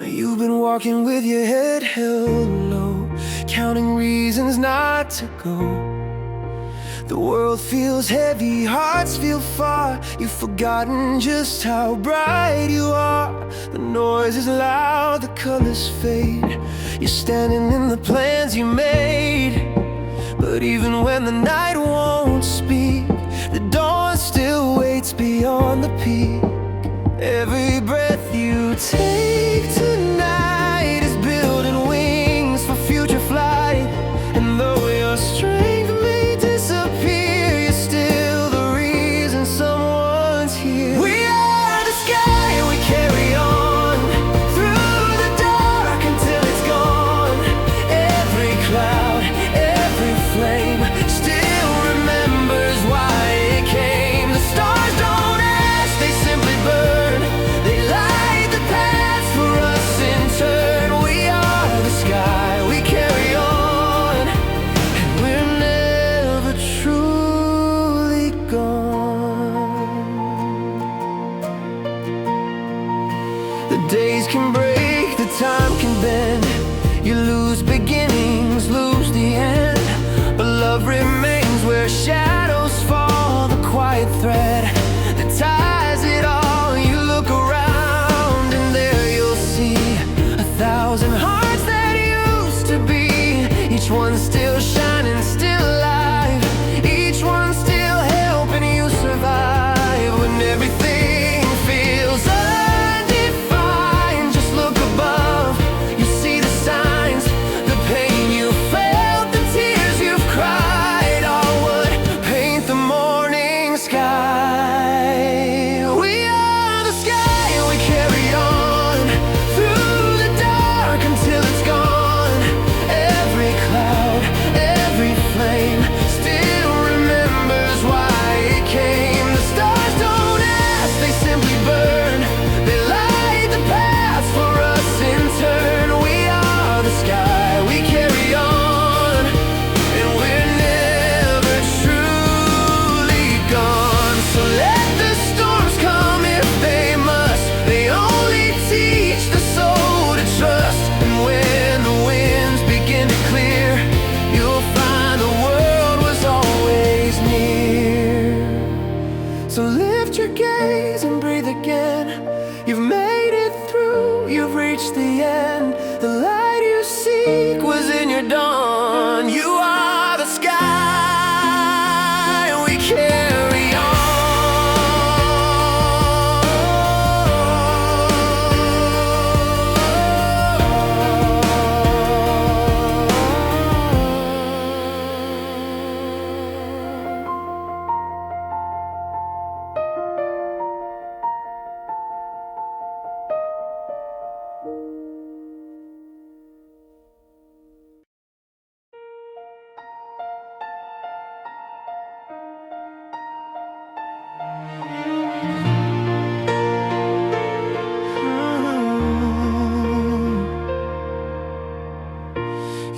You've been walking with your head held low, counting reasons not to go. The world feels heavy, hearts feel far. You've forgotten just how bright you are. The noise is loud, the colors fade. You're standing in the plans you made. But even when the night won't speak, the dawn still waits beyond the peak. Every breath you take tonight is building wings for future flight. And though your strength may disappear, you're still the reason someone's here. We are the sky, we carry on through the dark until it's gone. Every cloud, every flame still remembers why it came. The stars don't ask, they simply burn. They light the path for us in turn. We are the sky, we carry on, and we're never truly gone. The days can break, the time can bend. You lose beginnings, lose the end. But love remains where shadows fall. The quiet thread that ties it all. You look around and there you'll see 1,000 hearts that used to be. Each one still shining, still alive. Each one still helping you survive. When everything feels undefined, just look above. You see the signs, the pain you felt, the tears you've cried. All would paint the morning sky. We are the sky, we carry on through the dark until it's gone. Every cloud, every flame still remembers why it came. The stars don't ask, they simply burn. They light the path for us in turn. We are the sky, we carry on, and we're never truly gone. So let the storms come if they must. They only teach the soul to trust. And when the winds begin to clear, you'll find the world was always near. So lift your gaze and breathe again. You've made it through, you've reached the end. The light you seek was in your dawn. You are the sky, we carry on.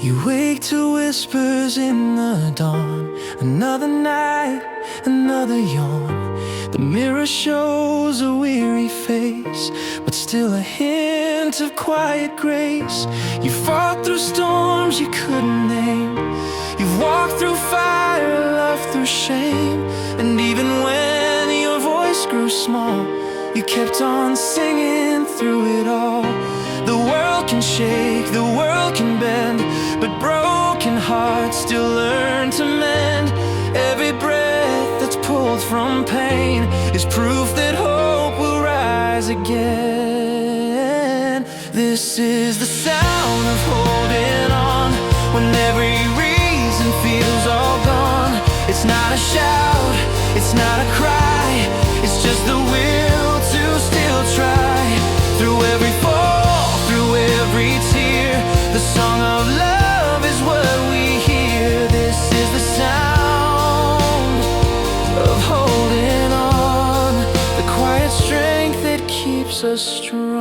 You wake to whispers in the dawn. Another night, another yawn. The mirror shows a weary face, but still a hint of quiet grace. You fought through storms you couldn't name. You've walked through fire, loved through shame. And even when your voice grew small, you kept on singing through it all. The world can shake, the world can bend, but broken hearts still learn to mend. Every breath that's pulled from pain is proof that hope will rise again. This is the sound of holding on when every reason feels all gone. It's not a shout, it's not a cry, it's just the will to still try. Through every fall, through every tear, the song of love is what we hear. This is the sound of holding on, the quiet strength that keeps us strong.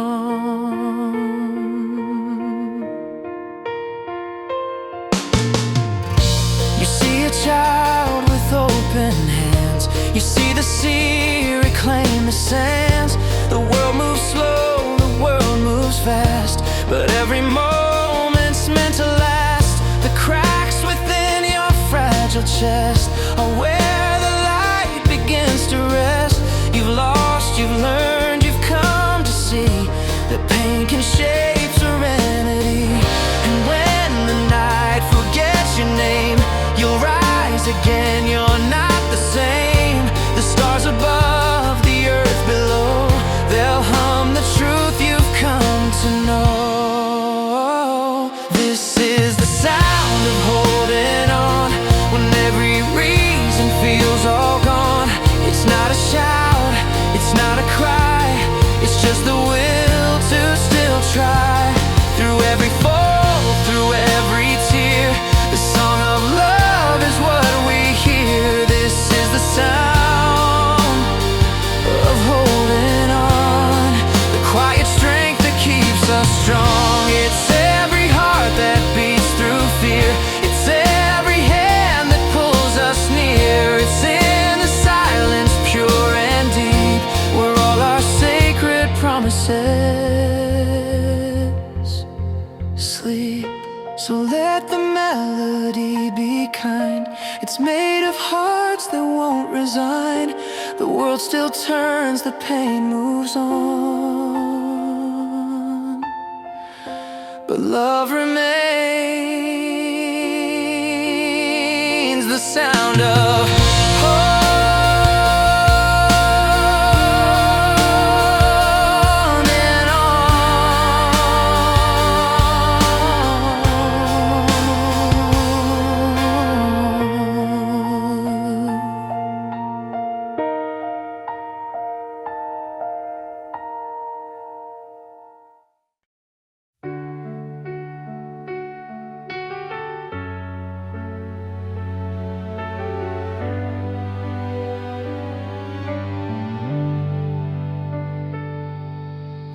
You see a child with open hands. You see the sea reclaim the sands. The world moves slow, the world moves fast, but every moment's meant to last. The cracks within your fragile chest are where the light begins to rest. You've lost, you've learned, you've come to see that pain can shape serenity. And when the night forgets your name, you'll rise again, you're not the same. The stars above, the earth below, they'll hum the truth you've come to know. This is the sound of holding on when every reason feels all gone. It's not a shout, it's not a cry, it's just the will to still try. Through every fall, through every tear, the song of love is what we hear. This is the sound of holding on, the quiet strength that keeps us strong. It's every heart that beats through fear, it's every hand that pulls us near. It's in the silence, pure and deep, where all our sacred promises sleep. So let the melody be kind, it's made of hearts that won't resign. The world still turns, the pain moves on, but love remains. The sound of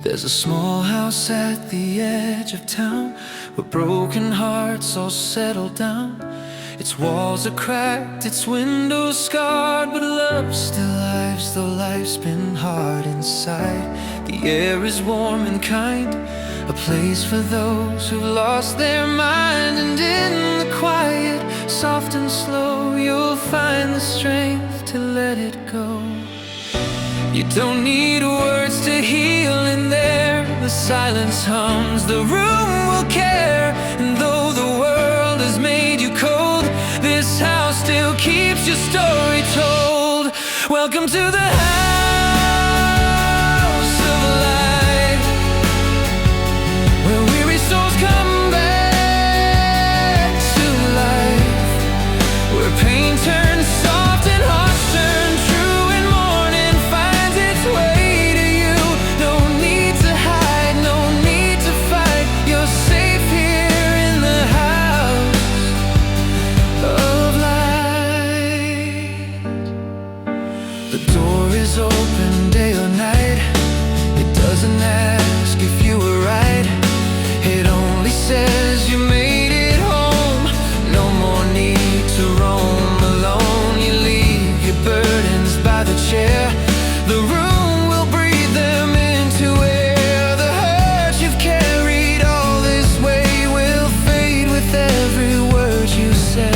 there's a small house at the edge of town where broken hearts all settle down. Its walls are cracked, its windows scarred, but love still lives, though life's been hard inside. The air is warm and kind, a place for those who've lost their mind. And in the quiet, soft and slow, you'll find the strength to let it go. You don't need words to heal in there. The silence hums, the room will care. And though the world has made you cold, this house still keeps your story told. Welcome to the house of light, where weary souls come back to life, where pain turns soft and hearts turn true, and morning finds its way to you. No need to hide, no need to fight, you're safe here in the house of light. The door is open day or night, it doesn't ask if you were right, it only says you made it home. No more need to roam alone, you leave your burdens by the chair. The room will breathe them into air. The hurt you've carried all this way will fade with every word you say.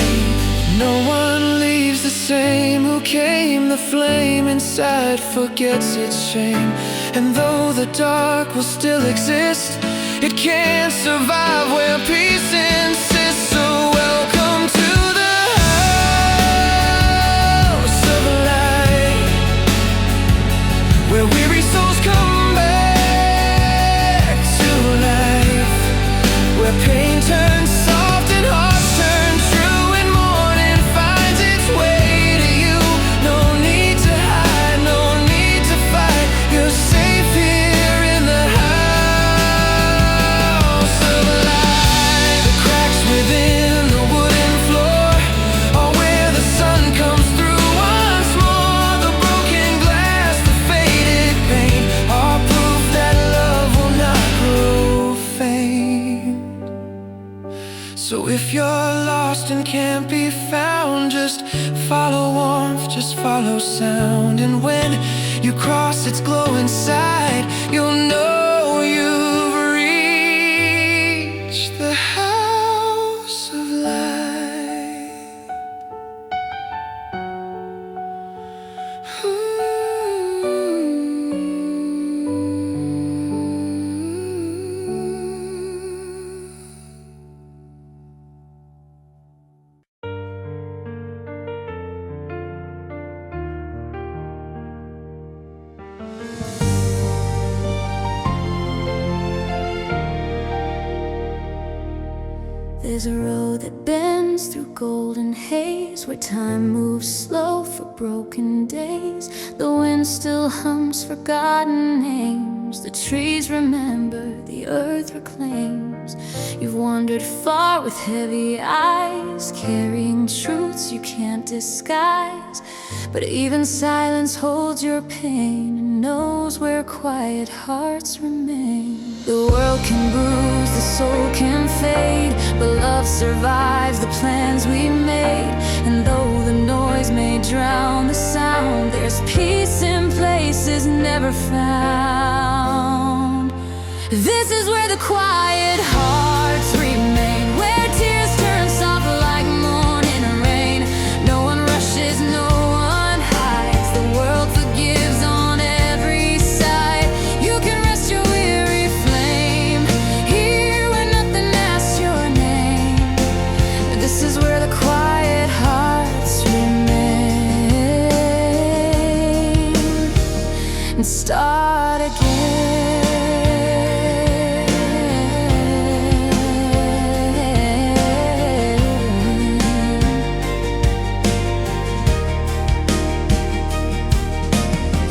No one leaves the same who came. The flame inside forgets its shame. And though the dark will still exist, it can't survive where peace insists. So welcome to the house of light, where weary souls come back to life, where pain turns soft and hearts turn true, and morning finds its way to you. No need to hide, no need to fight, you're safe here in the house of light. The cracks within the wooden floor are where the sun comes through once more. The broken glass, the faded paint are proof that love will not grow faint. So if you're lost and can't be found, just follow warmth, just follow sound. And when you cross its glow inside, you'll know you've is a road that bends through golden haze, where time moves slow for broken days. The wind still hums forgotten names, the trees remember, the earth reclaims. You've wandered far with heavy eyes, carrying truths you can't disguise. But even silence holds your pain and knows where quiet hearts remain. The world can bruise, the soul can fade, but love survives the plans we made. And though the noise may drown the sound, there's peace in places never found. This is where the quiet hearts remain, where tears turn soft like morning rain. No one rushes, no one hides, the world forgives on every side. You can rest your weary flame here where nothing asks your name. This is where the quiet hearts remain and start again.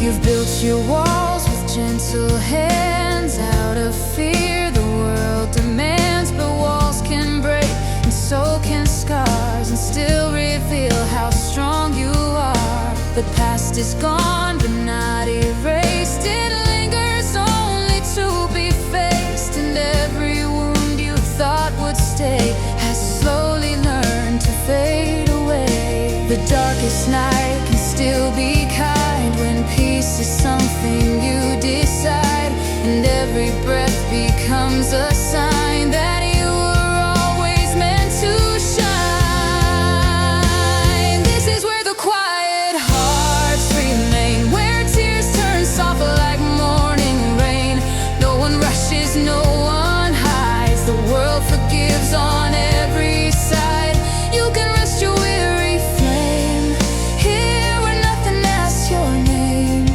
You've built your walls with gentle hands, out of fear the world demands. But walls can break and so can scars, and still reveal how strong you are. The past is gone but not erased, it lingers only to be faced. And every wound you thought would stay has slowly learned to fade away. The darkest night can still be kind when peace is something you decide, and every breath becomes a sign that you were always meant to shine. This is where the quiet hearts remain, where tears turn soft like morning rain. No one rushes, no one hides, the world forgives on every side. You can rest your weary flame here where nothing asks your name.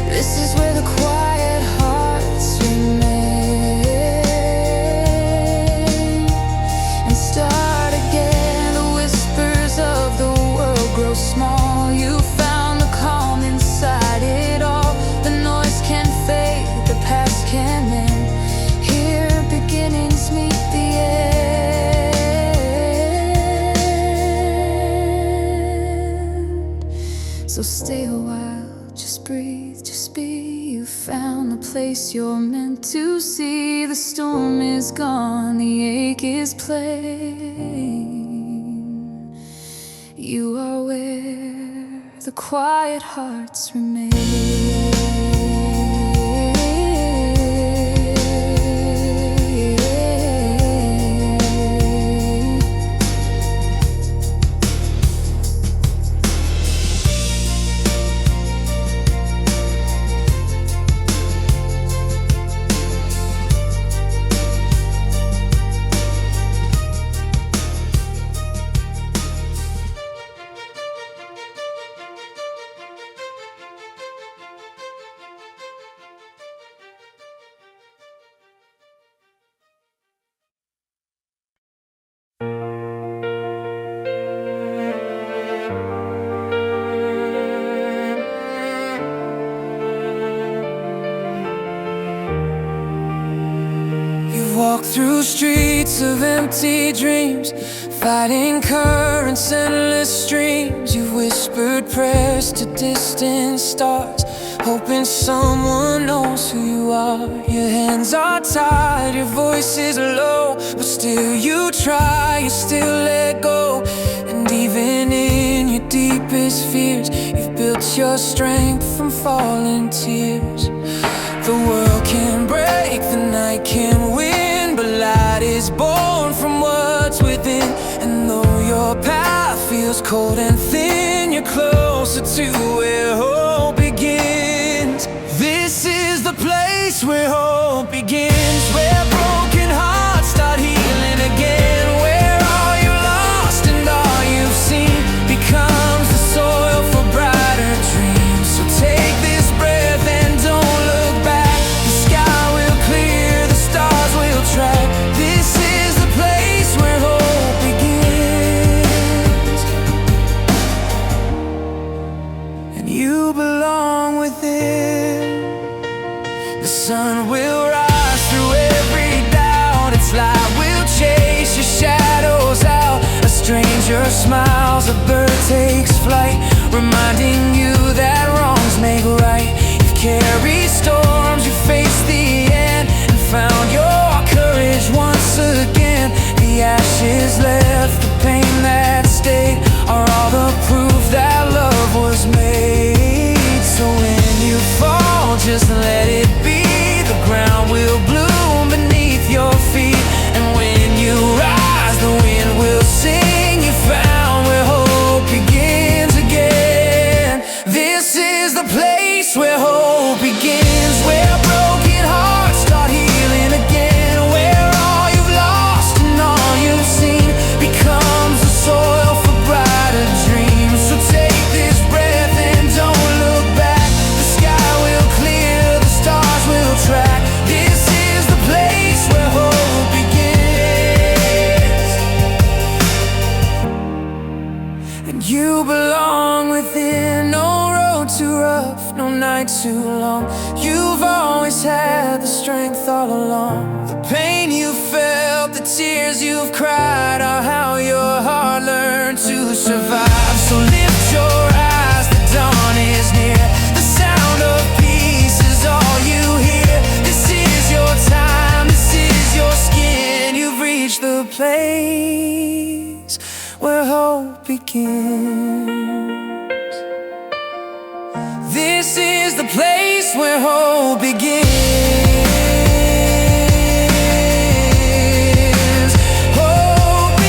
This is where the quiet hearts remain and start again. The whispers of the world grow small, you found the calm inside it all. The noise can fade, the past can end, here beginnings meet the end. So stay a while, just breathe, just be. You found the place you're meant to see. The storm is gone, the ache is plain. You are where the quiet hearts remain. Walk through streets of empty dreams, fighting currents, endless streams. You've whispered prayers to distant stars, hoping someone knows who you are. Your hands are tied, your voice is low, but still you try, you still let go. And even in your deepest fears, you've built your strength from falling tears. The world can break, the night can win, but light is born from what's within. And though your path feels cold and thin, you're closer to where hope begins. This is the place where hope begins, where broken hearts start healing again, where all you lost and all you've seen becomes the soil for brighter dreams. So take this breath and don't look back. The sky will clear, the stars will track. This is the place where hope her smiles, a bird takes flight, reminding you that wrongs make right. You've carried storms, you faced the end, and found your courage once again. The ashes left, the pain that stayed, are all the proof that love was made. So when you fall, just let it be. The ground will bloom beneath your feet, and when you rise, the wind will sing. You found where hope begins again. This is the place where hope begins, where broken hearts start healing again, where all you've lost and all you've seen becomes the soil for brighter dreams. So take this breath and don't look back. The sky will clear, the stars will track. This is the place where hope begins, and you belong within. No road too rough, no night too long. You've always had the strength all along. The pain you felt, the tears you've cried, are how your heart learned to survive. So lift your eyes, the dawn is near. The sound of peace is all you hear. This is your time, this is your skin. You've reached the place where hope begins. This is the place where hope begins. Hope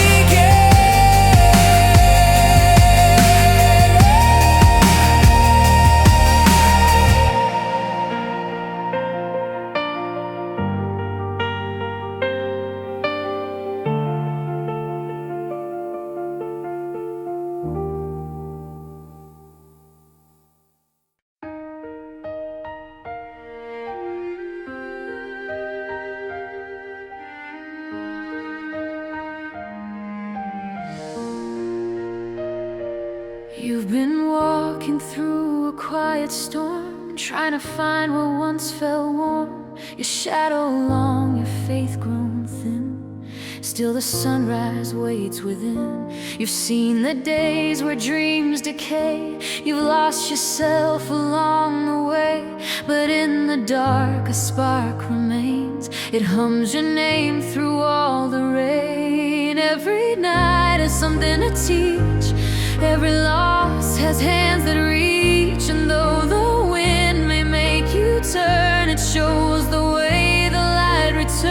You've been walking through a quiet storm, trying to find what once felt warm. Your shadow long, your faith grown thin. Still the sunrise waits within. You've seen the days where dreams decay. You've lost yourself along the way, but in the dark a spark remains. It hums your name through all the rain. Every night is something to teach. Every loss has hands that reach, and though the wind may make you turn, it shows the way the light returns.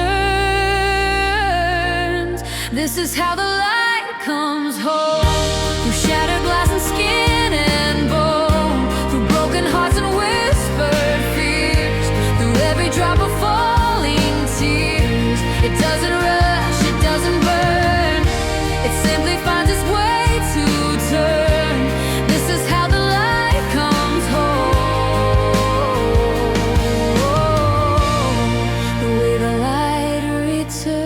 This is how the light comes home, through shattered glass and skin and bone, through broken hearts and whispered fears, through every drop of falling tears. It doesn't rush, it doesn't burn, it simply finds its way to turn. This is how the light comes home, the way the light returns.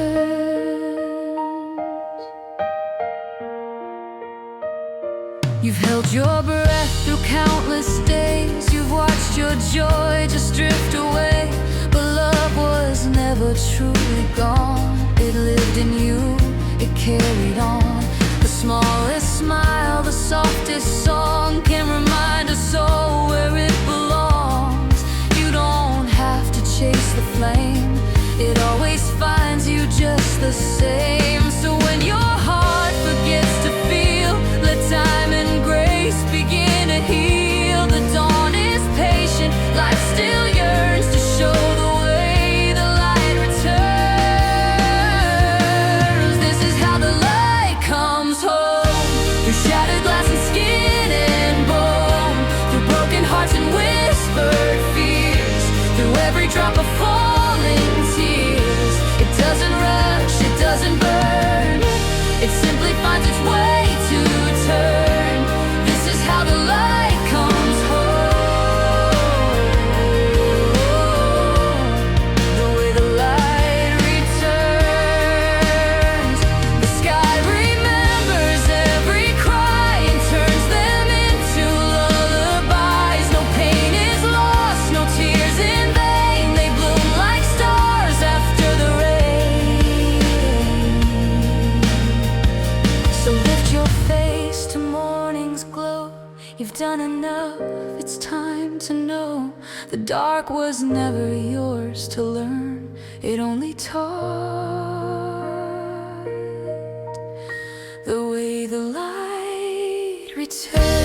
You've held your breath through countless days. You've watched your joy just drift away, but love was never truly gone. It lived in you, it carried on. The smallest smile, the softest song can remind us all where it belongs. You don't have to chase the flame, it always finds you just the same. So when your heart forgets to feel, let time and grace begin to heal. The dawn is patient, life still yearns to show the way the light returns. This is how the light comes home, through shattered glass and skin and bone, through broken hearts and whispered fears, through every drop of falling tears. It doesn't rush, it doesn't burn, it simply finds its way to turn. This is how the light comes home, the way the light returns. The sky remembers every cry and turns them into lullabies. No pain is lost, no tears in vain, they bloom like You've done enough, it's time to know the dark was never yours to learn. It only taught the way the light returns.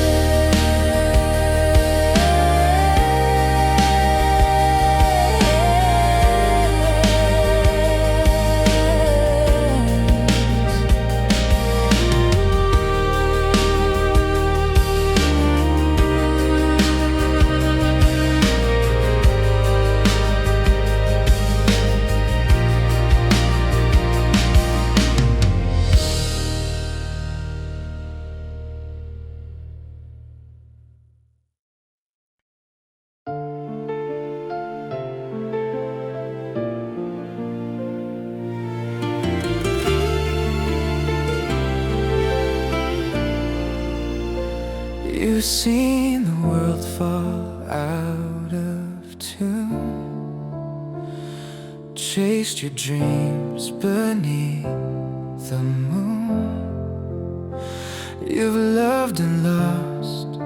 You've seen the world fall out of tune, chased your dreams beneath the moon. You've loved and lost,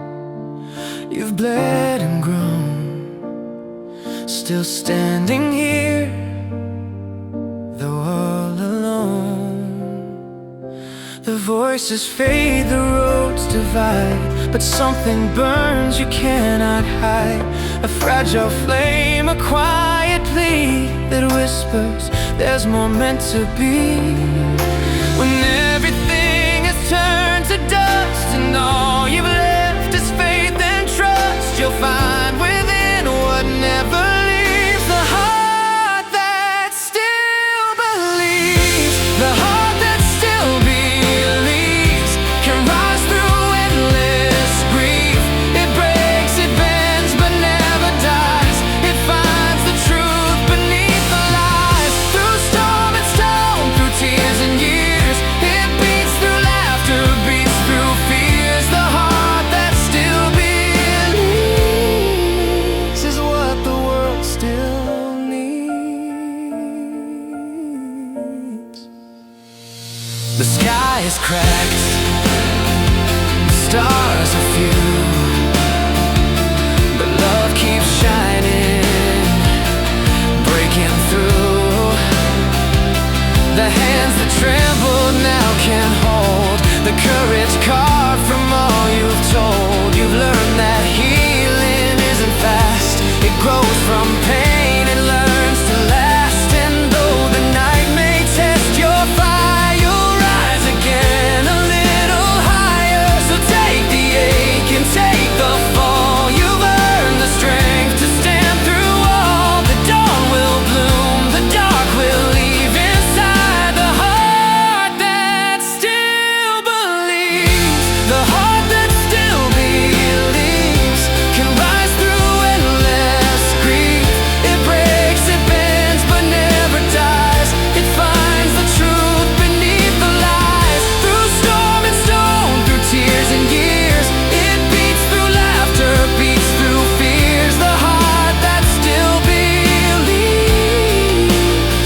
you've bled and grown, still standing here, though all alone. The voices fade, the roads divide, but something burns you cannot hide. A fragile flame, a quiet plea that whispers there's more meant to be. When everything has turned to dust and all you've left is faith and trust, you'll find within what never leaves the heart that still believes. The heart that still believes can rise through endless grief. It breaks, it bends, but never dies. It finds the truth beneath the lies. Through storm and stone, through tears and years, it beats through laughter, beats through fears. The heart that still believes is what the world still needs. The sky is cracked, the stars are few, but love keeps shining, breaking through. The hands that trembled now can hold the courage carved from all you've told. You've learned that healing isn't fast, it grows from pain, it learns to last. And though the night may test your fire, you'll rise again a little higher. So take the ache and take the fall. You've earned the strength to stand through all. The dawn will bloom, the dark will leave inside. The heart that still believes, the heart that still believes, can rise through endless grief. It breaks, it bends, but never dies. It finds the truth beneath the lies. Through storm and stone, through tears and years, it beats through laughter, beats through fears. The heart that still believes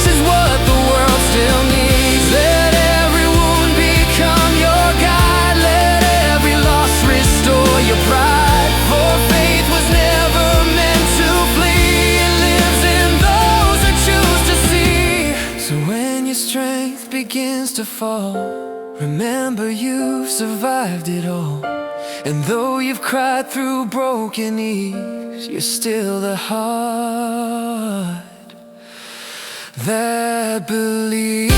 is what the world still needs. Let every wound become your guide, let every loss restore your pride. For faith was never meant to flee, it lives in those who choose to see. So when your strength begins to fall, remember you've survived it all. And though you've cried through broken eaves, you're still the heart that believes.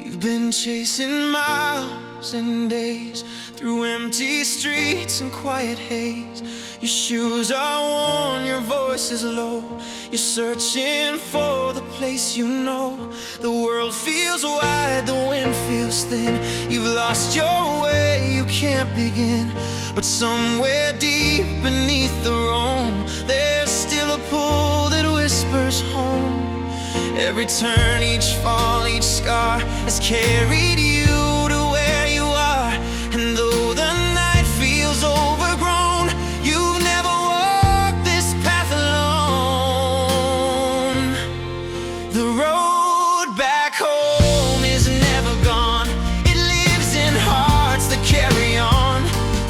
You've been chasing miles thousand days, through empty streets and quiet haze. Your shoes are worn, your voice is low. You're searching for the place you know. The world feels wide, the wind feels thin. You've lost your way, you can't begin. But somewhere deep beneath the roam, there's still a pull that whispers home. Every turn, each fall, each scar has carried you to where you are. And though the night feels overgrown, you've never walked this path alone. The road back home is never gone. It lives in hearts that carry on.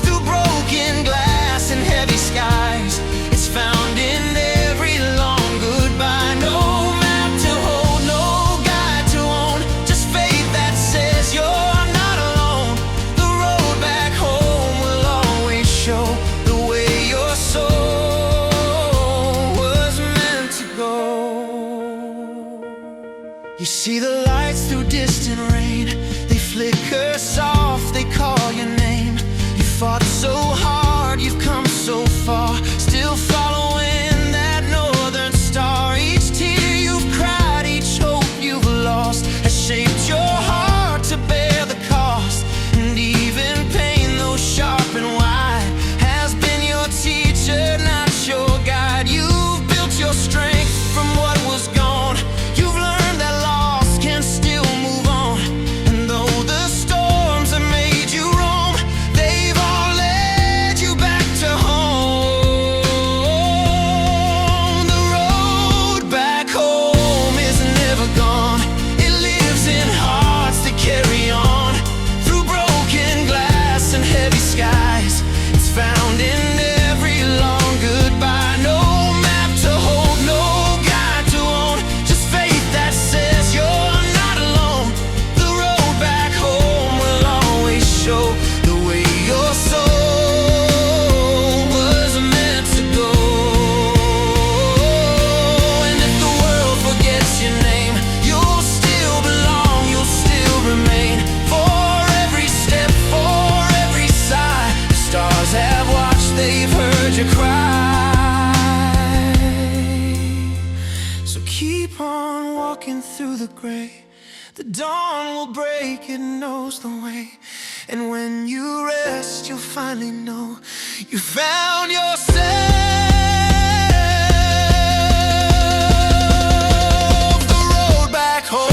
Through broken glass and heavy skies, it's found in every long goodbye. No map to hold, no guide to own, just faith that says you're not alone. The road back home will always show the way your soul was meant to go. You see the lights through distant rain, they flicker soft, they call your name. You fought so hard, you've come so far, still following that northern star. Each tear you've cried, each hope you've lost, has shaped your heart to bear the cost. And even pain, though sharp and wide, has been your teacher, not your guide. You've built your strength from what was gone. You've learned that loss can still move on. And though the storms have made you roam, they've all led you back to home. The road back home is never gone. It lives in hearts that carry on. Through broken glass and heavy skies, it's found in every long goodbye. No map to hold, no guide to own, just faith that says you're not alone. The road back home will always show the way your soul was meant to go. And if the world forgets your name, you'll still belong, you'll still remain. For every step, for every sigh, the stars have watched, they've heard you cry. So keep on walking through the gray. The dawn will break, it knows the way. And when you rest, you'll finally know you found yourself. The road back home.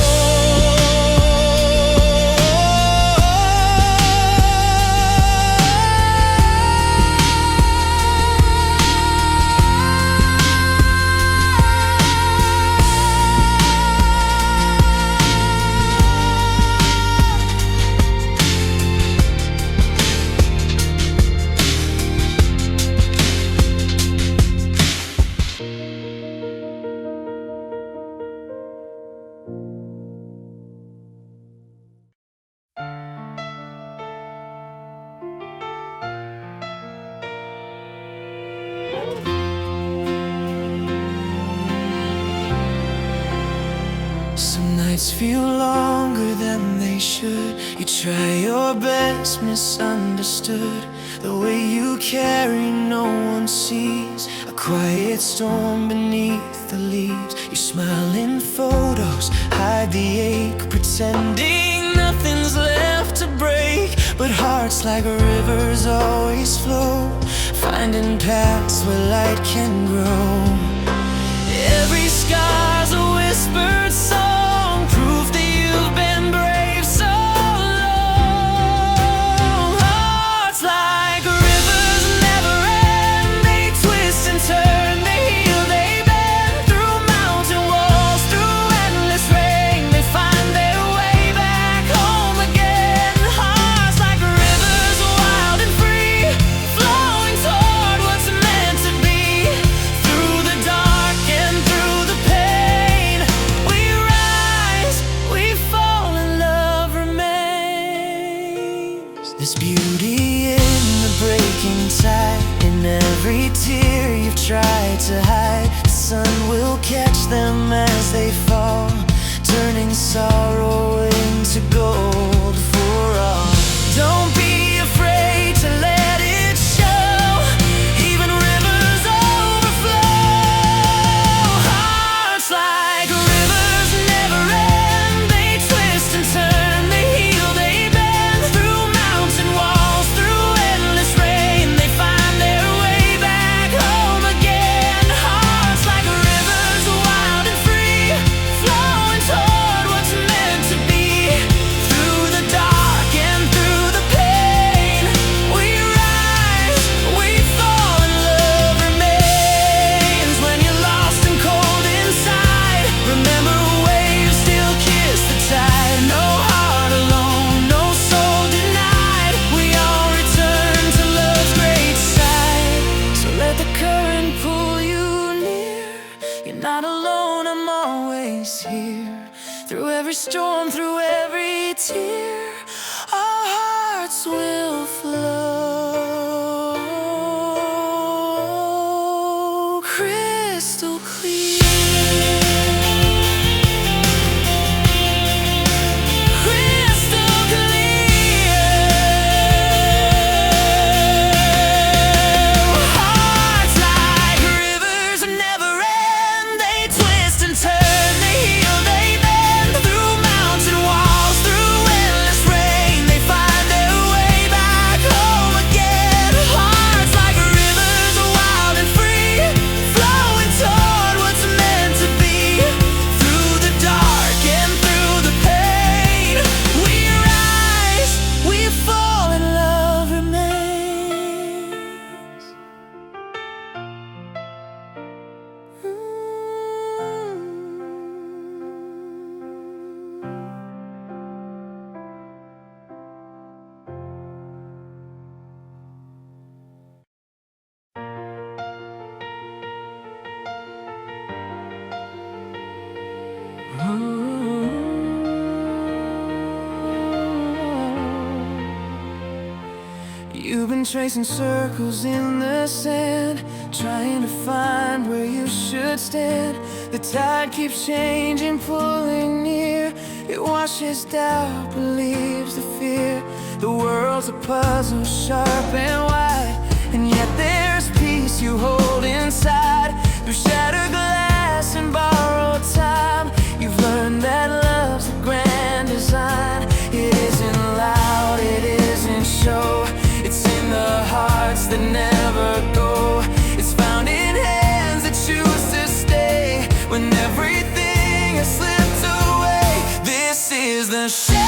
Some nights feel longer than they should. You try your best, misunderstood. The way you carry, no one sees. A quiet storm beneath the leaves. You smile in photos, hide the ache, pretending nothing's left to break. But hearts like rivers always flow, finding paths where light can grow. Every scar's a whispered song, proof that you've been brave so long. Hearts like rivers never end, they twist and turn, they heal, they bend. Through mountain walls, through endless rain, they find their way back home again. Hearts like rivers, wild and free, flowing toward what's meant to be. Through the dark and through the pain, we rise, we fall, and love remains. There's beauty in the breaking tide, in every tear you've tried to hide. The sun will catch them as they fall, turning sorrow into gold for all. hearts will flow crystal clear. You've been tracing circles in the sand, trying to find where you should stand. The tide keeps changing, pulling near. It washes doubt, believes the fear. The world's a puzzle, sharp and wide, and yet there's peace you hold inside. Through shattered glass and borrowed time, you've learned that love's the grand design. It isn't loud, it isn't show. It's in the hearts that never go. It's found in hands that choose to stay when everything has slipped away. This is the shape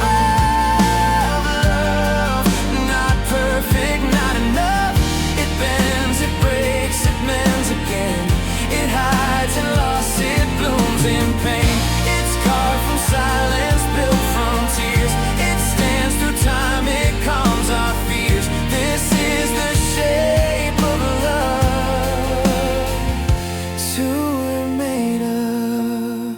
of love. Not perfect, not enough. It bends, it breaks, it mends again. It hides and lost, it blooms in pain. It's carved from silence, built from tears. It stands through time, it calms our fears. This is the shape of love. It's who we're made of.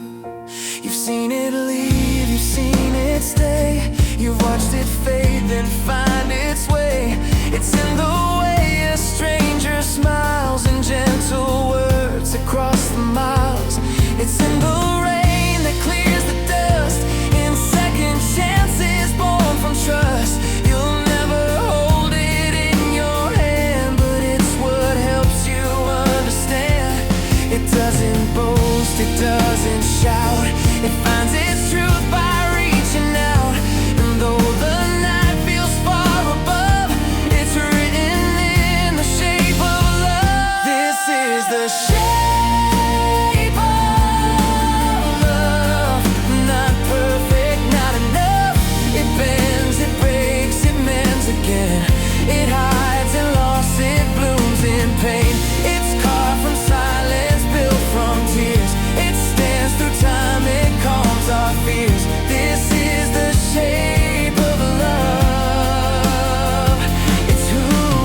You've seen it leave, you've seen it stay. You've watched it fade, then find its way. It's in the way a stranger smiles, and gentle words across the miles. It's in the rain that clears the dust, in second chances born from trust. You'll never hold it in your hand, but it's what helps you understand. It doesn't boast, it doesn't shout. It finds its truth by reaching out. And though the night feels far above, it's written in the shape of love. This is the shape of love. Not perfect, not enough. It bends, it breaks, it mends again. It hides and lost, it blooms in pain. It's carved from silence, built from tears. It stands through time, it calms our fears. This is the shape of love. It's who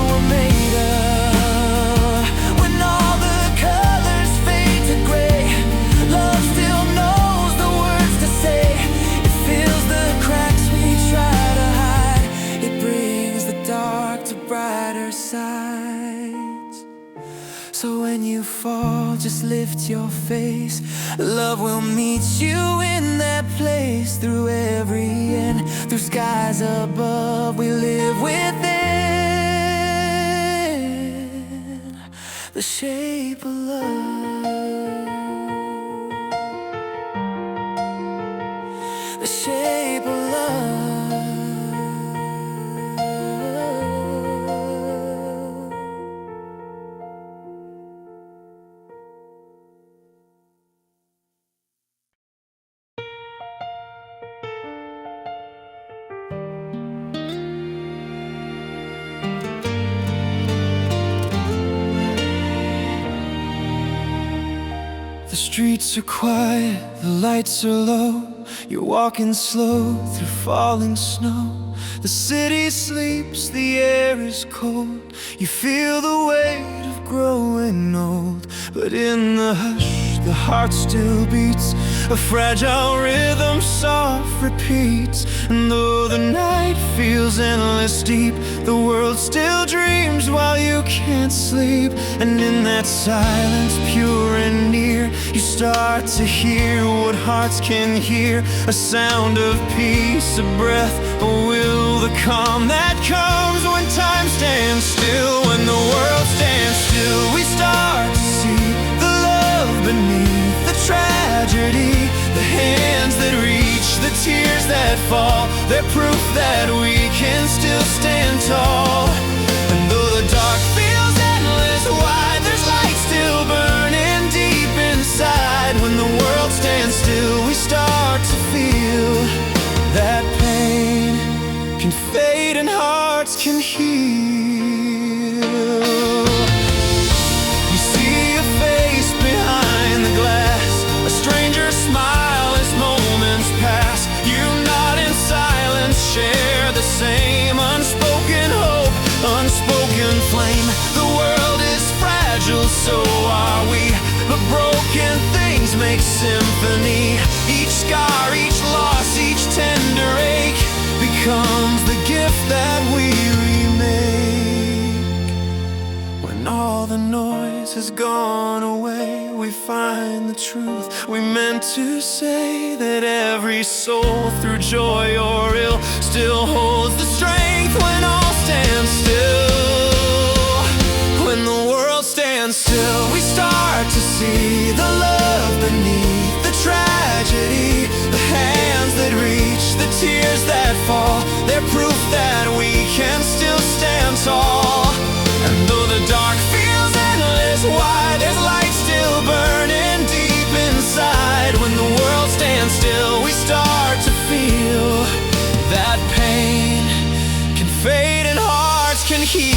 we're made of. When all the colors fade to gray, love still knows the words to say. It fills the cracks we try to hide. It brings the dark to brighter sides. So when you fall, just lift your face. Love will meet you in that place. Through every end, through skies above, we live within the shape of love. The shape of love. The streets are quiet, the lights are low. You're walking slow through falling snow. The city sleeps, the air is cold. You feel the weight of growing old. But in the hush, the heart still beats. A fragile rhythm soft repeats. And though the night night feels endless deep, the world still dreams while you can't sleep. And in that silence, pure and near, you start to hear what hearts can hear, a sound of peace, a breath, a will, the calm that comes when time stands still. When the world stands still, we start to see the love beneath the tragedy, the hands that reach, the tears that fall, they're proof that we can still stand tall. And though the dark feels endless wide, there's light still burning deep inside. When the world stands still, we start to feel that pain can fade and hearts can heal. You see a face behind the glass, a stranger's smile as moments pass. You nod in silence, share the same unspoken hope, unspoken flame. The world is fragile, so are we, but broken things make symphony. Each scar, each loss, each tender ache becomes the gift that we remake. When all the noise has gone away, we find the truth we meant to say, that every soul, through joy or ill, still holds the strength when all stands still. When the world stands still, we start to see the love beneath the tragedy, the hands that reach, the tears that fall, they're proof that we can still stand tall. And though the dark feels endless wide, there's light still burning deep inside. When the world stands still, we start to feel that pain can fade and hearts can heal.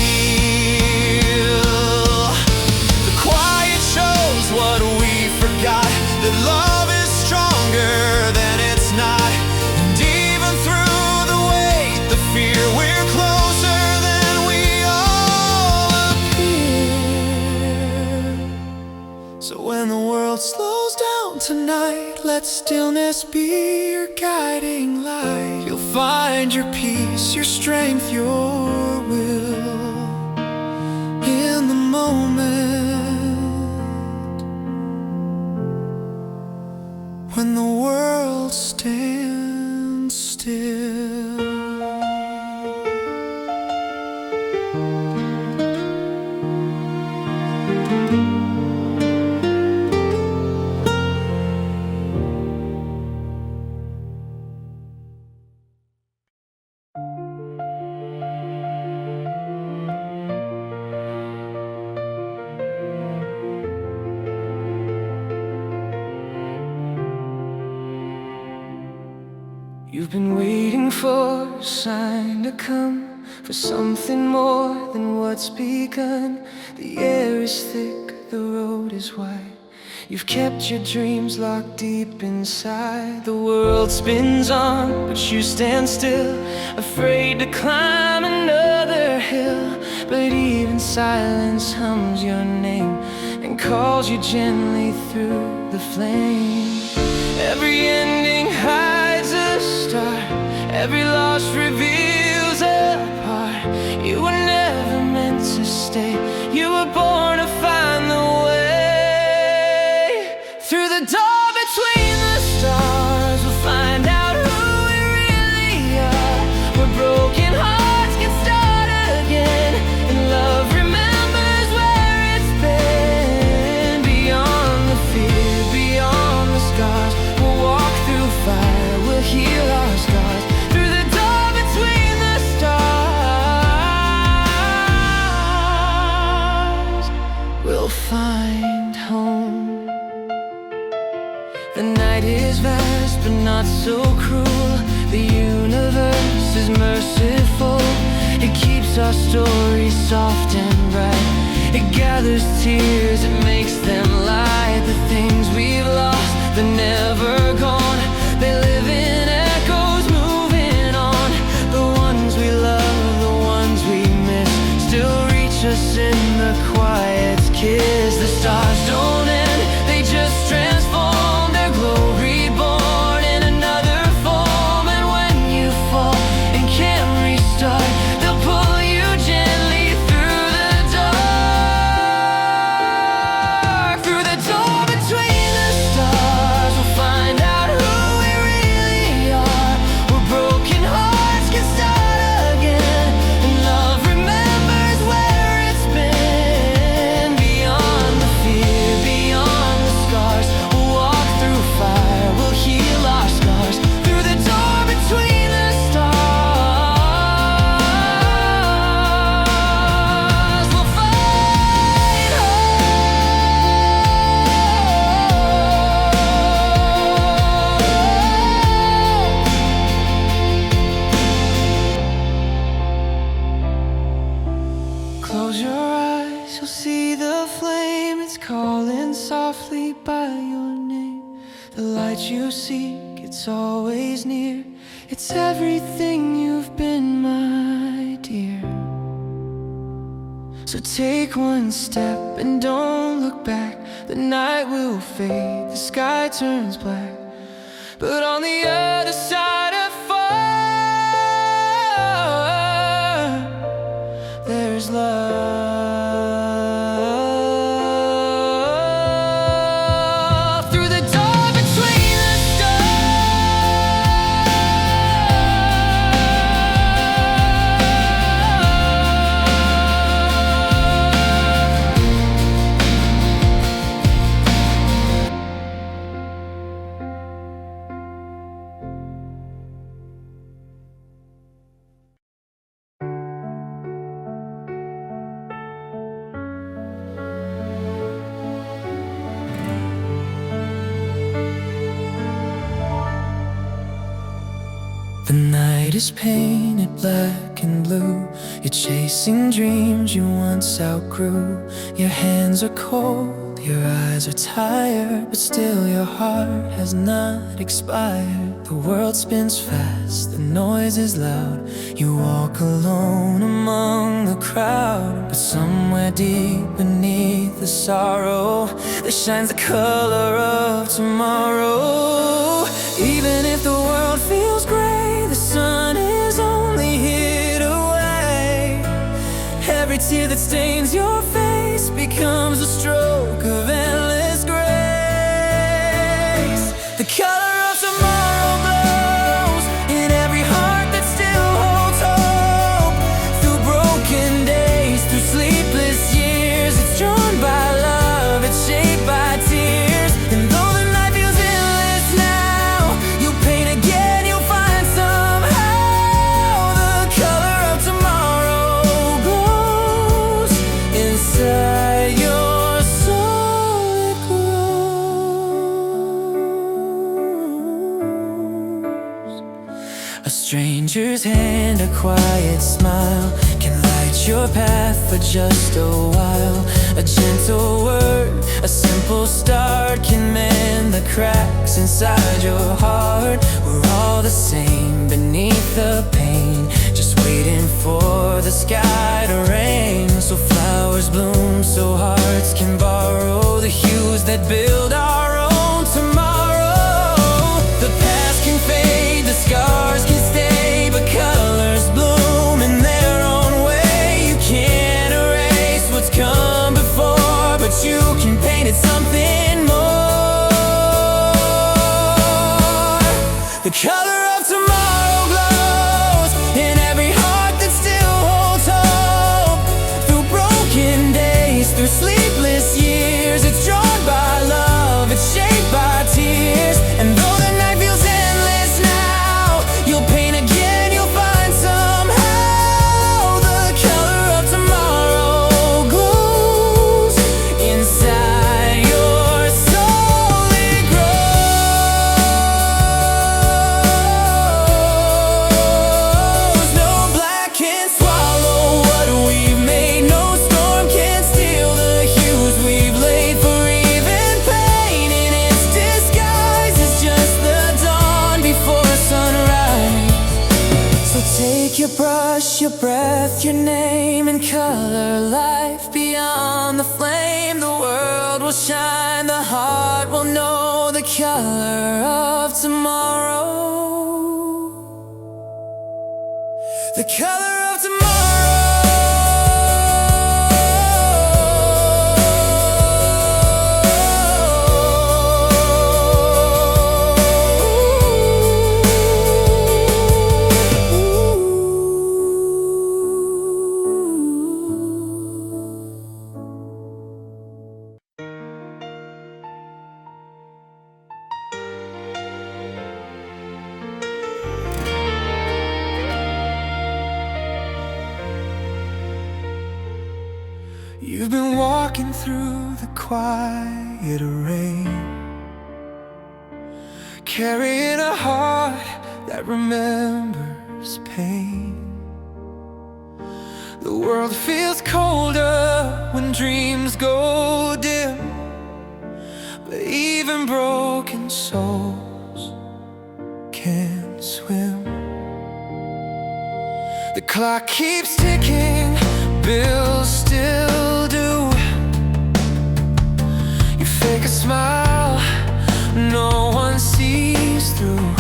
The quiet shows what we forgot, that love is stronger than it's not. And even through the weight, the fear, we're closer than we all appear. So when the world slows down tonight, let stillness be your guiding light. You'll find your peace, your strength, your will in the moment when the world stands still. You've been waiting for a sign to come, for something more than what's begun. The air is thick, the road is wide. You've kept your dreams locked deep inside. The world spins on, but you stand still, afraid to climb another hill. But even silence hums your name and calls you gently through the flame. Every ending hides a star, every loss reveals a part. You were never meant to stay, you were born to find the way. Through the door between the stars, we'll find out who we really are. Where broken hearts can start again, and love remembers where it's been. Beyond the fear, beyond the scars, we'll walk through fire, we'll heal our scars. Through the door between the stars, we'll find home. The night is vast but not so cruel. The universe is merciful. It keeps our stories soft and bright. It gathers tears, it makes them light. The things we've lost, they're never gone. They live in echoes moving on. The ones we love, the ones we miss, still reach us in the quiet's kiss. The stars don't end, they just transform. Their glow reborn in another form. And when you fall and can't calling softly by your name. The light you seek, it's always near. It's everything you've been, my dear. So take one step and don't look back. The night will fade, the sky turns black, but on the other side of fire, there's love. Through the door between the The night is painted black and blue. You're chasing dreams you once outgrew. Your hands are cold, your eyes are tired, but still your heart has not expired. The world spins fast, the noise is loud. You walk alone among the crowd, but somewhere deep beneath the sorrow, there shines the color of tomorrow. Even if the world feels gray, the sun is only hid away. Every tear that stains your face becomes a stroke of endless grace. The color of tomorrow glows in every heart that still holds hope. Through broken days, through sleepless years, it's drawn by love, it's shaped by tears. And though the night feels endless now, you'll paint again, you'll find somehow. The color of tomorrow glows inside your soul, it glows. A stranger's hand, a quiet smile, can light your path for just a while. A gentle word, a simple start, can mend the cracks inside your heart. We're all the same beneath the pain, just waiting for the sky to rain. So flowers bloom, so hearts can borrow the hues that build our own tomorrow. The past can fade, the scars can stay, but colors bloom in their own way. You can't erase what's come before, but you can paint it something more. The color of tomorrow glows in every heart that still holds hope. Through broken days, through sleepless years, it's drawn by love, it's shaped by tears. And though the night feels endless now, you'll paint again, you'll find somehow. The color of tomorrow glows inside your soul, it grows. No black can swallow what we've made, no storm can steal the hues we've laid. For even pain in its disguise is just the dawn before sunrise. So take your brush, your breath, your name, and color life beyond the flame. The world will shine, the heart will know the color of tomorrow. The color of You've been walking through the quiet rain, carrying a heart that remembers pain. The world feels colder when dreams go dim. even broken souls can swim. The clock keeps ticking, bills still due. You fake a smile, no one sees through.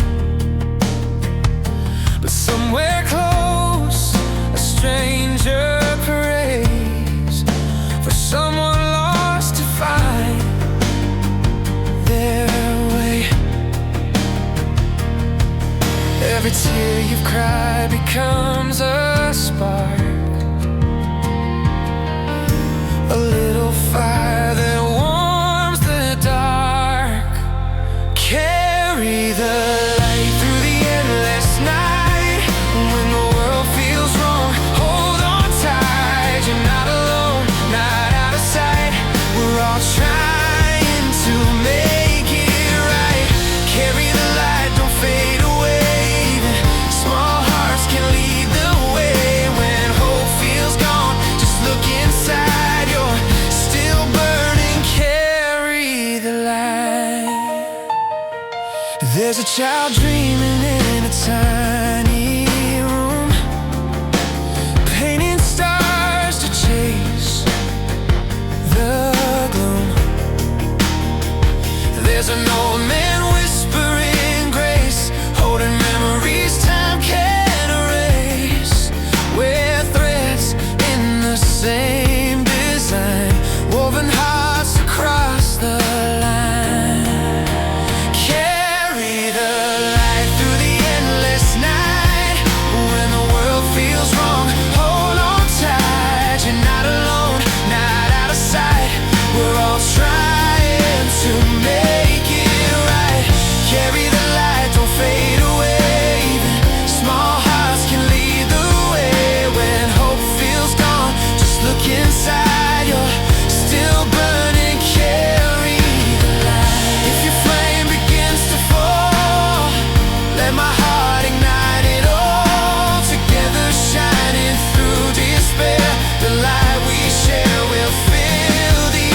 But somewhere close, a stranger prays for someone lost to find their way. Every tear you've cried becomes a spark, a little fire that warms the dark. Carry the light through the endless night. When the world feels wrong, hold on tight. You're not alone, not out of sight. We're all trying to make it right. Carry the light, don't fade away. Even small hearts can lead the way. When hope feels gone, just look inside. You're still burning, carry the light. There's a child dreaming in a tiny room, painting stars to chase the gloom. There's an old man whispering grace, holding memories time can't erase. We're threads in the same design, woven hearts across the line. Carry the light through the endless night. When the world feels wrong, hold on tight. You're not alone, not out of sight. We're all trying to make it right. Carry the light, don't fade away. Even small hearts can lead the way. When hope feels gone, just look inside. You're still burning, carry the light. If your flame begins to fall, let my heart ignite it all. Together shining through despair, the light we share will fill the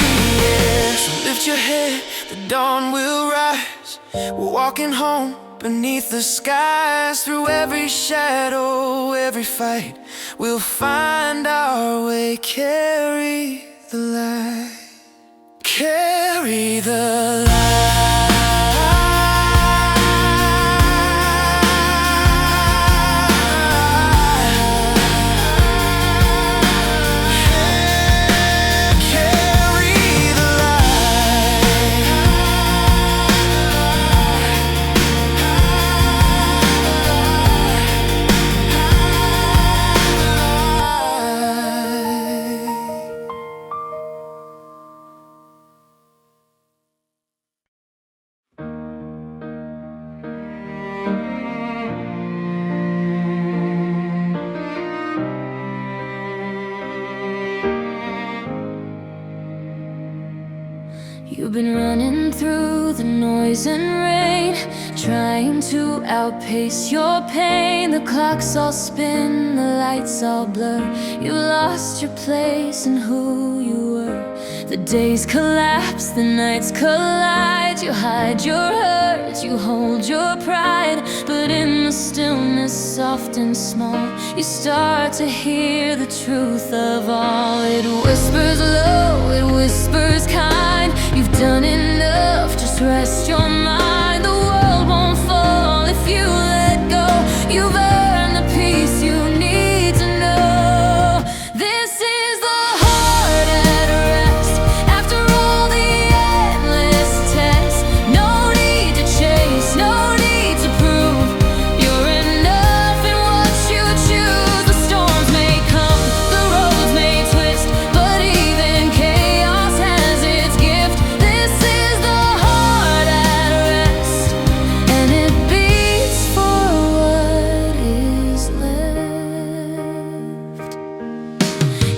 air. So lift your head, the dawn will rise. We're walking home beneath the skies. Through every shadow, every fight, we'll find our way. Carry the light. Carry the light. Carry the You've been running through the noise and rain, trying to outpace your pain. The clocks all spin, the lights all blur. You lost your place and who you were. The days collapse, the nights collide. You hide your hurt, you hold your pride. But in the stillness, soft and small, you start to hear the truth of all. It whispers low, it whispers kind. You've done enough, just rest your mind. The world won't fall if you let go. You've earned the peace you need to know. This is the heart at rest. After all the endless tests, no need to chase, no need to prove. You're enough in what you choose. The storms may come, the roads may twist, but even chaos has its gift. This is the heart at rest, and it beats for what is left.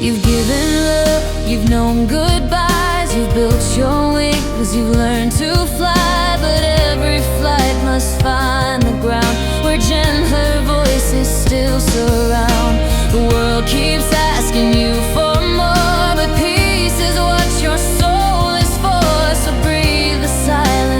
You've given love, you've known goodbyes. You've built your wings, you've learned to fly. But every flight must find the ground where gentler voices still surround. The world keeps asking you for more, but peace is what your soul is for. So breathe the silence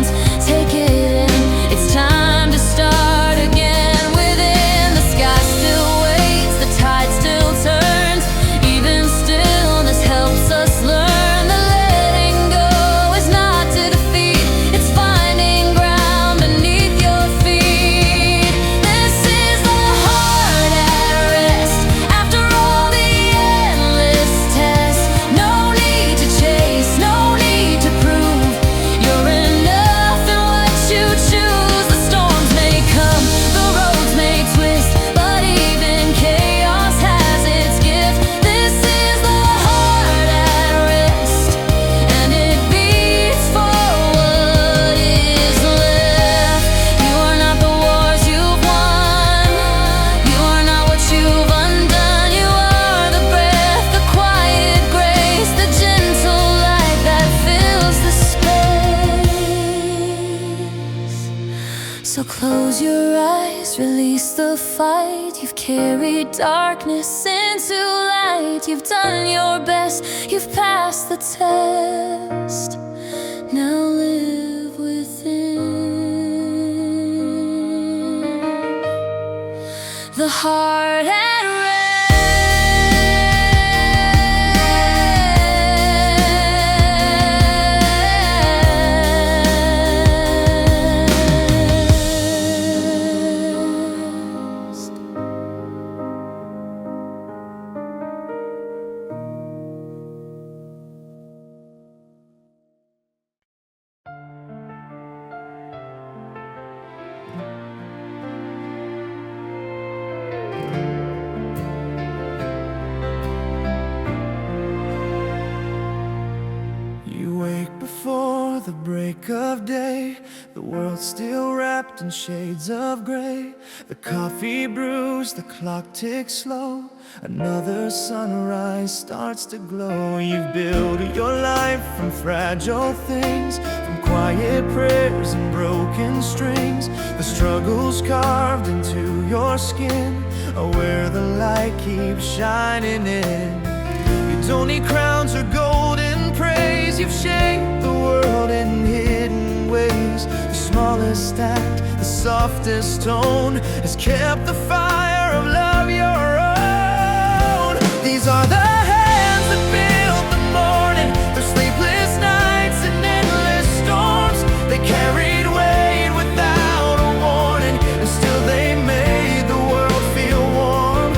Close your eyes, release the fight. You've carried darkness into light. You've done your best, you've passed the test. Now live within the heart at before the break of day. The world's still wrapped in shades of gray. The coffee brews, the clock ticks slow. Another sunrise starts to glow. You've built your life from fragile things, from quiet prayers and broken strings. The struggle's carved into your skin, where the light keeps shining in. You don't need crowns or golden praise. You've shaped the world in hidden ways. The smallest act, the softest tone, has kept the fire of love your own. These are the hands that built the morning, through sleepless nights and endless storms. They carried weight without a warning, and still they made the world feel warm.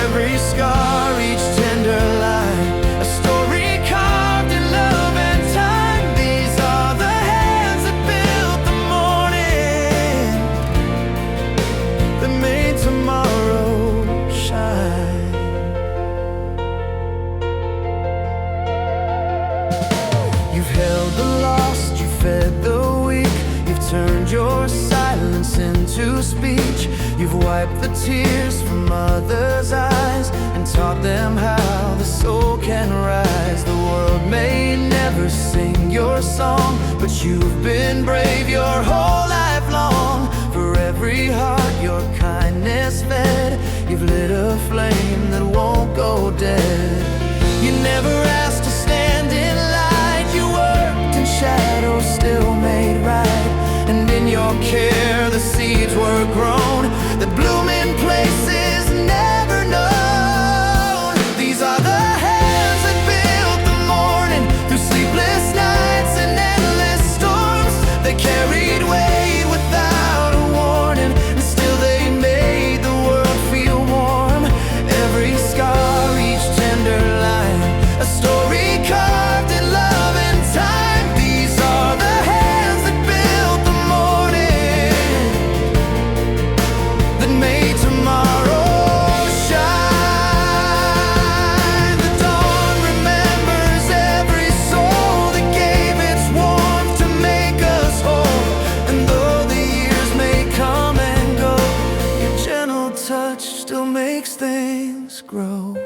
Every scar, each tender line, a story carved in love and time. These are the hands that built the morning, that made tomorrow shine. You've held the lost, you've fed the weak. You've turned your silence into speech. You've wiped the tears from others' eyes and taught them how the soul can rise. The world may never sing your song, but you've been brave your whole life long. For every heart your kindness fed, you've lit a flame that won't go dead. You never asked to stand in light. You worked in shadows, still made right. And in your care the seeds were grown that bloom in places never known. These are the hands that built the morning, through sleepless nights and endless storms. They carried weight without a warning, and still they made the world feel warm. Every scar, each tender line, a story carved in love and time. These are the hands that built the morning, that made tomorrow shine. The dawn remembers every soul that gave its warmth to make us whole. And though the years may come and go, your gentle touch still makes things grow.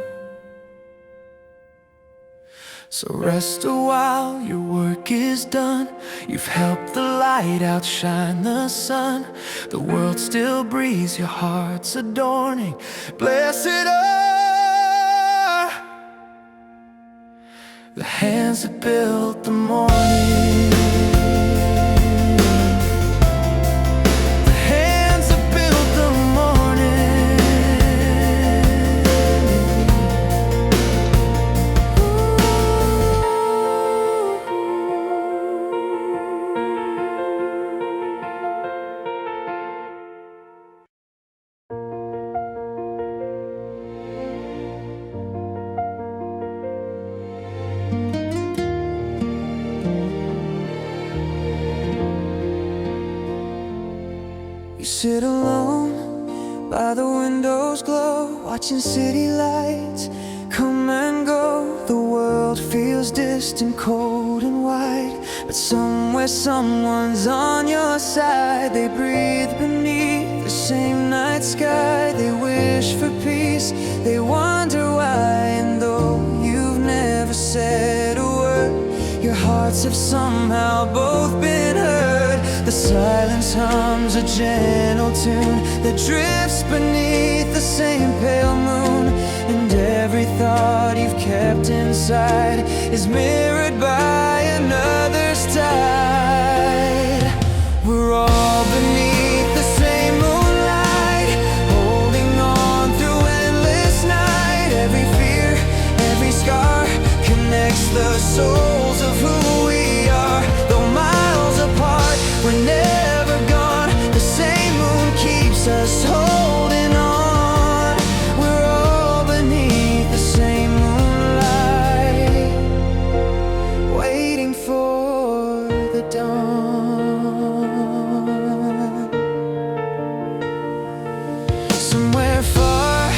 So rest a while, your work is done. You've helped the light outshine the sun. The world still breathes, your heart's adorning. Blessed are the hands that built the morning. The hands that built the morning. You sit alone by the window's glow, watching city lights come and go. The world feels distant, cold and wide, but somewhere someone's on your side. They breathe beneath the same night sky. They wish for peace, they wonder why. And though you've never said a word, your hearts have somehow both been heard. The silence hums a gentle tune that drifts beneath the same pale moon. And every thought you've kept inside is mirrored by another's tide. We're all beneath the same moonlight, holding on through endless night. Every fear, every scar connects the souls of who we are. Though miles apart, we're never gone. The same moon keeps us holding on. We're all beneath the same moonlight, waiting for the dawn. Somewhere far,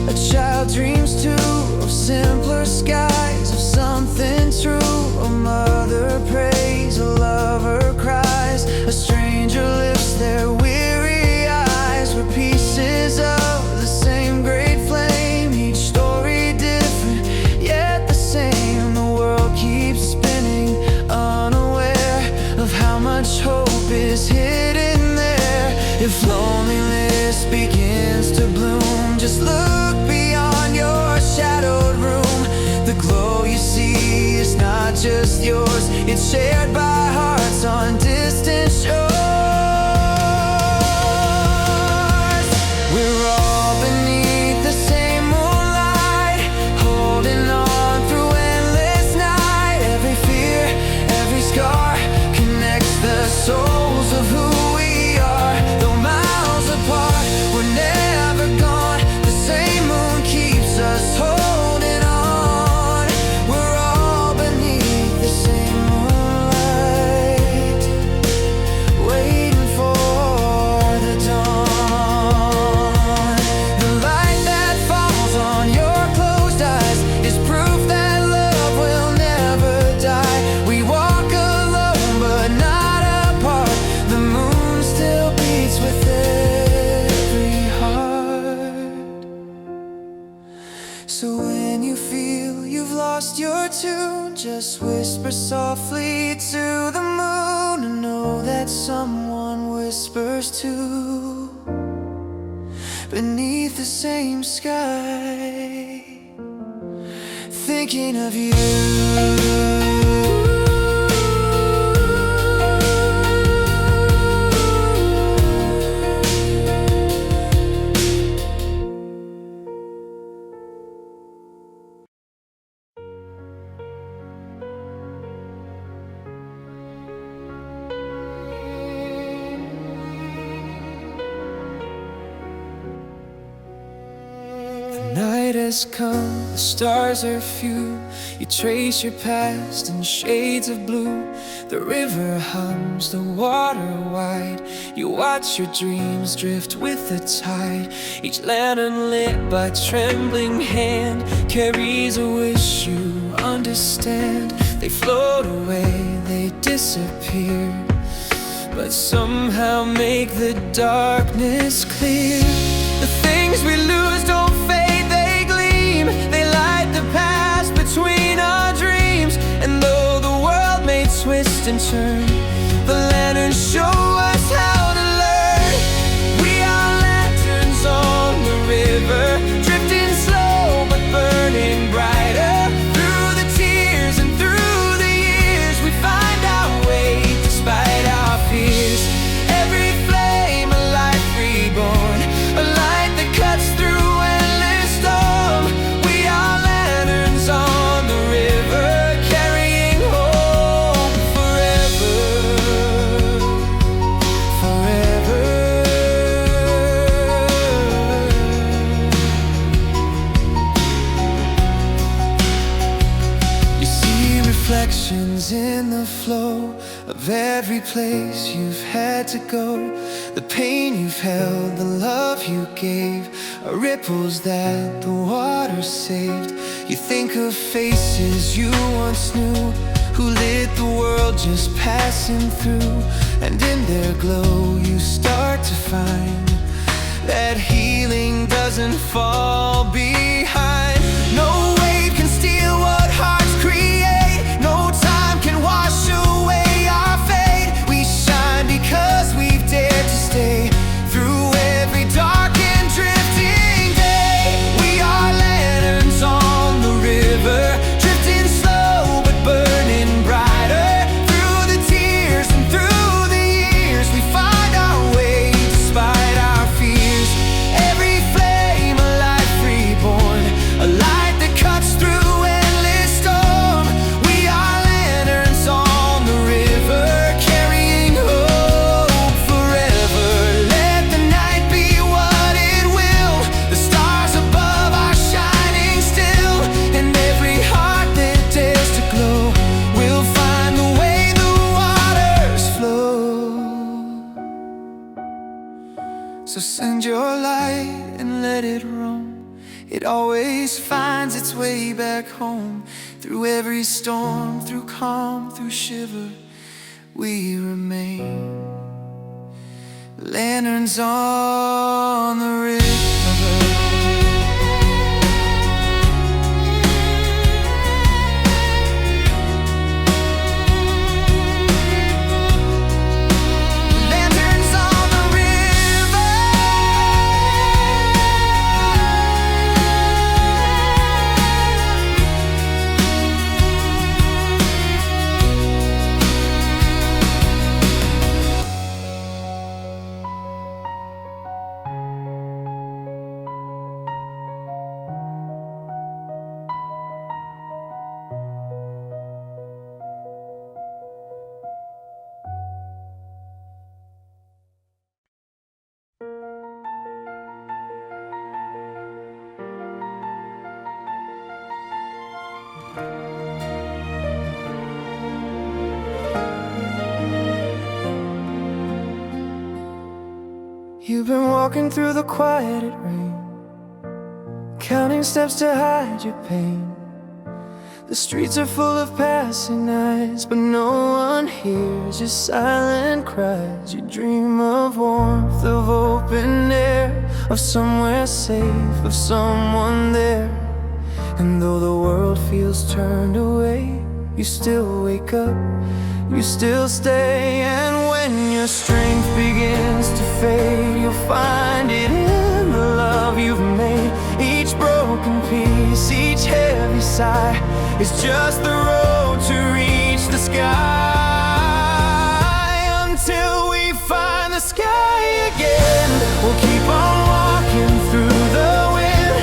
a child dreams too of simpler skies, of something true. A mother prays, a lover cries, a stranger lifts their weary eyes. We're pieces of the same great flame, each story different, yet the same. The world keeps spinning, unaware of how much hope is hidden there. If loneliness begins to bloom, just look beyond your shadowed room. The glow you see is not just yours, it's shared by hearts on distant shores. We're all beneath the same moonlight, holding on through endless night. Every fear, every scar connects the souls of who we are. Though miles apart, we're never gone. The same moon keeps us holding on. We're all beneath the same moonlight, waiting for the dawn. The light that falls on your closed eyes is proof that love will never die. We walk alone but not apart. The moon still beats with every heart. So when you feel you've lost your tune, just whisper softly to the moon, and know that someone whispers too, beneath the same sky, thinking of you. Night has come, the stars are few. You trace your past in shades of blue. The river hums, the water wide. You watch your dreams drift with the tide. Each lantern lit by trembling hand carries a wish you understand. They float away, they disappear, but somehow make the darkness clear. The things we lose don't fade, they gleam. They light the past between our dreams. And though the world may twist and turn, the lanterns show us how to learn. We are lanterns on the river, drifting slow but burning brighter. Through the tears and through the years, we find our way despite our fears. Every flame a life reborn, a light that cuts through endless storm. We are lanterns on the river, carrying hope forever, forever. You see reflections in the flow of every place you've had to go. The pain you've held, the love you gave, are ripples that the water saved. You think of faces you once knew, who lit the world just passing through. And in their glow you start to find that healing doesn't fall behind. No wave can steal what hearts create. No time can wash away our fate. We shine because we've dared to stay. send your light and let it roam. It always finds its way back home. Through every storm, through calm, through shiver, we remain. Lanterns on the river. You've been walking through the quieted rain, counting steps to hide your pain. The streets are full of passing eyes, but no one hears your silent cries. You dream of warmth, of open air, of somewhere safe, of someone there. And though the world feels turned away, you still wake up, you still stay. And when your strength begins to fade, you'll find it in the love you've made. Each broken piece, each heavy sigh is just the road to reach the sky. Until we find the sky again, we'll keep on walking through the wind,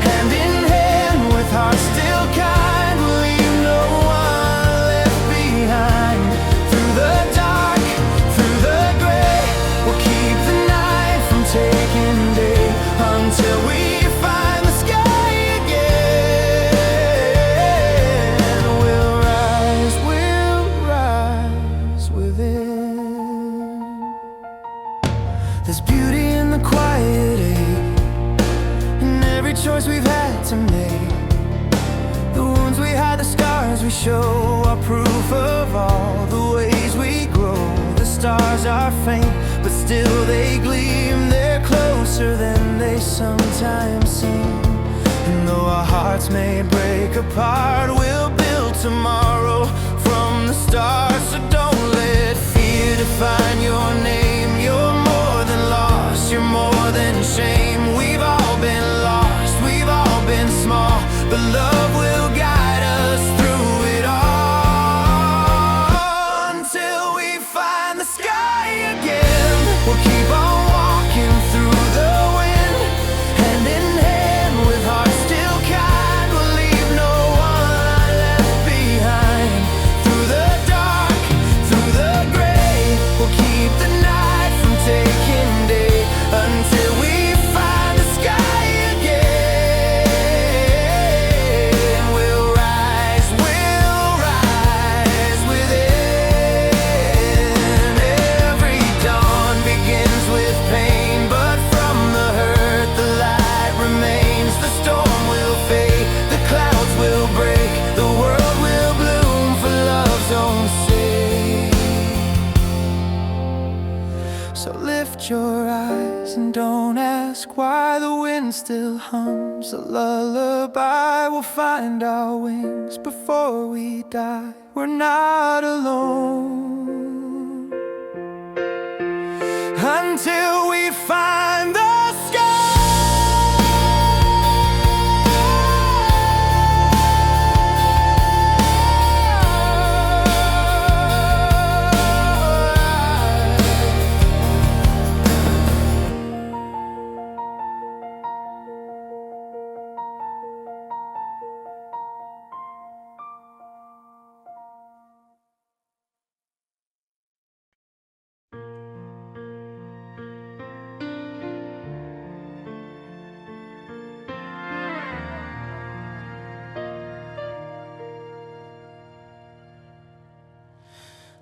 hand in hand with hearts still kind. We'll leave no one left behind. Through the dark, through the gray, we'll keep the night from taking day. Until we find the sky again, we'll rise within. There's beauty in the quiet ache, in every choice we've had to make. The wounds we hide, the scars we show, are proof of all the ways we grow. The stars are faint, but still they gleam. They're closer than they sometimes seem. And though our hearts may break apart, we'll build tomorrow from the start. So don't let fear define your name. You're more than lost, you're more than shame. We've all been lost, we've all been small, but love will guide us through it all. Until we find the sky again, we'll keep on walking through the wind, hand in hand with hearts still kind. We'll leave no one left behind. Through the dark, through the gray, we'll keep the night from taking day. Until we find the sky again, we'll rise within. Every dawn begins with pain, but from the hurt the light remains. The storm will fade, the clouds will break, the world will bloom for love's own sake. So lift your eyes and don't ask why the wind still hums a lullaby. We'll find our wings before we die. We're not alone until we find the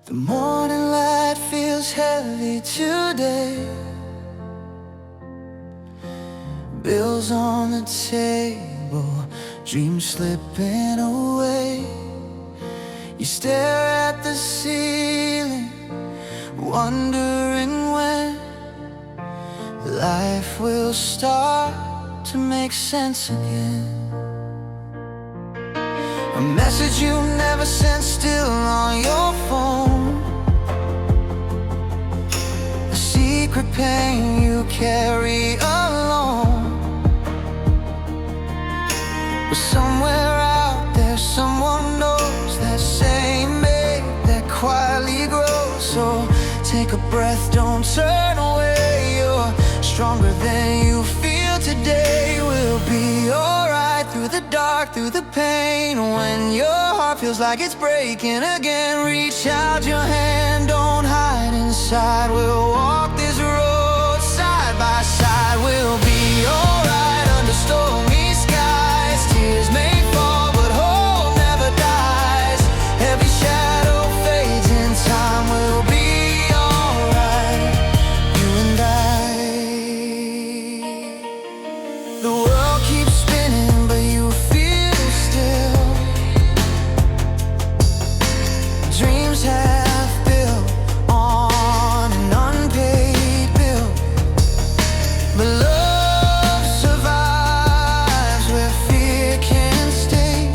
The morning light feels heavy today. bills on the table, dreams slipping away. You stare at the ceiling, wondering when life will start to make sense again. A message you never sent still on your phone, a secret pain you carry alone. But somewhere out there someone knows that same ache that quietly grows. So take a breath, don't turn away. You're stronger than you feel today. We'll be alright through the dark, through the pain. When your heart feels like it's breaking again, reach out your hand, don't hide inside. We'll walk this road side by side. We'll be alright under stormy skies. Tears may fall, but hope never dies. Every shadow fades in time. We'll be alright, you and I. The world keeps spinning, but you feel still. Dreams half built on an unpaid bill, but love survives where fear can't stay.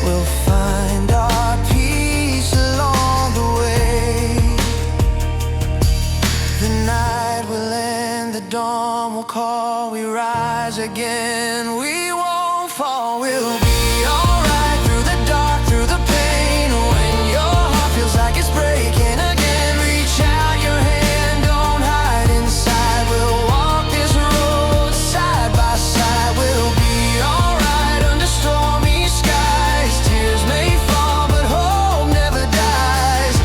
We'll find our peace along the way. The night will end, the dawn will call. We rise again, we won't fall. We'll be alright through the dark, through the pain. When your heart feels like it's breaking again, reach out your hand, don't hide inside. We'll walk this road side by side. We'll be alright under stormy skies. Tears may fall, but hope never dies.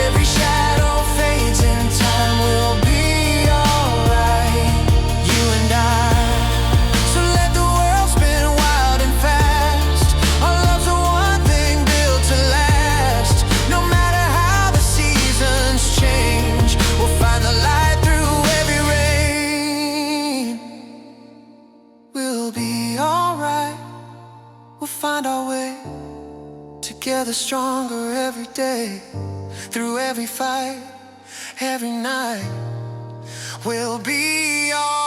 Every shadow fades in time. We'll be alright, you and I. So let the world spin wild and fast. Our love's the one thing built to last. No matter how the seasons change, we'll find the light through every rain. We'll be alright, we'll find our way. Together stronger every day. Through every fight, every night, we'll be alright.